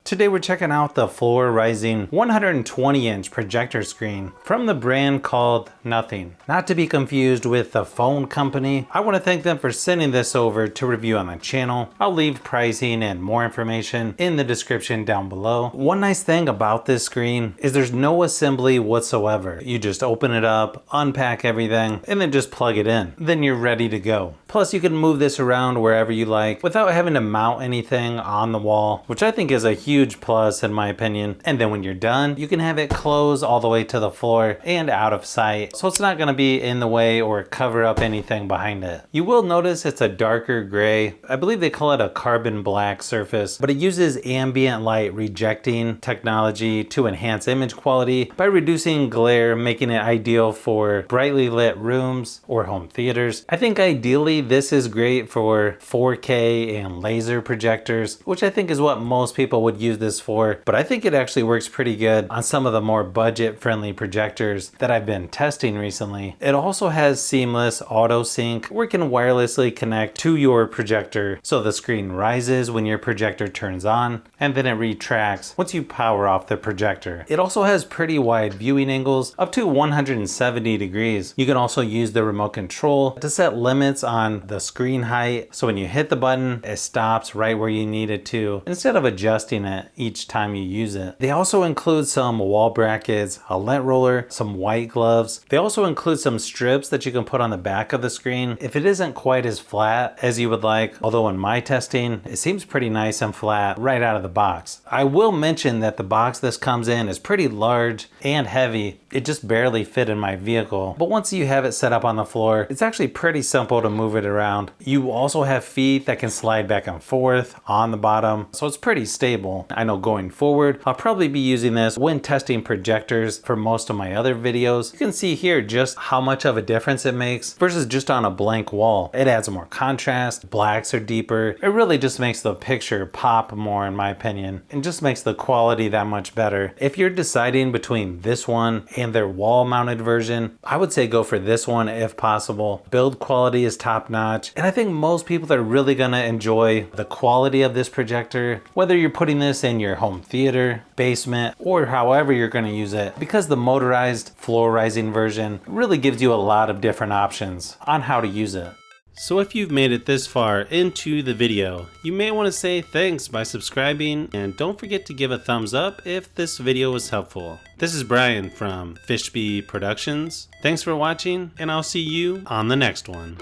Today we're checking out the floor rising 120-inch projector screen from the brand called Nothing. Not to be confused with the phone company. I want to thank them for sending this over to review on the channel. I'll leave pricing and more information in the description down below. One nice thing about this screen is there's no assembly whatsoever. You just open it up, unpack everything, and then just plug it in. Then you're ready to go. Plus you can move this around wherever you like without having to mount anything on the wall, which I think is a huge plus in my opinion. And then when you're done, you can have it close all the way to the floor and out of sight, so it's not going to be in the way or cover up anything behind it. You will notice it's a darker gray. I believe they call it a carbon black surface, but it uses ambient light rejecting technology to enhance image quality by reducing glare, making it ideal for brightly lit rooms or home theaters. I think ideally this is great for 4K and laser projectors, which I think is what most people would use this for, but I think it actually works pretty good on some of the more budget-friendly projectors that I've been testing recently. It also has seamless auto sync where you can wirelessly connect to your projector, so the screen rises when your projector turns on and then it retracts once you power off the projector. It also has pretty wide viewing angles, up to 170 degrees. You can also use the remote control to set limits on the screen height, so when you hit the button it stops right where you need it to instead of adjusting it each time you use it. They also include some wall brackets, a lint roller, some white gloves. They also include some strips that you can put on the back of the screen if it isn't quite as flat as you would like, although in my testing it seems pretty nice and flat right out of the box. I will mention that the box this comes in is pretty large and heavy. It just barely fit in my vehicle, but once you have it set up on the floor, it's actually pretty simple to move it around. You also have feet that can slide back and forth on the bottom, so it's pretty stable. I know going forward, I'll probably be using this when testing projectors for most of my other videos. You can see here just how much of a difference it makes versus just on a blank wall. It adds more contrast, blacks are deeper. It really just makes the picture pop more in my opinion, and just makes the quality that much better. If you're deciding between this one and their wall mounted version, I would say go for this one if possible. Build quality is top notch, and I think most people are really gonna enjoy the quality of this projector, whether you're putting this in your home theater, basement, or however you're gonna use it, because the motorized floor rising version really gives you a lot of different options on how to use it. So if you've made it this far into the video, you may want to say thanks by subscribing, and don't forget to give a thumbs up if this video was helpful. This is Brian from Fishbee Productions. Thanks for watching, and I'll see you on the next one.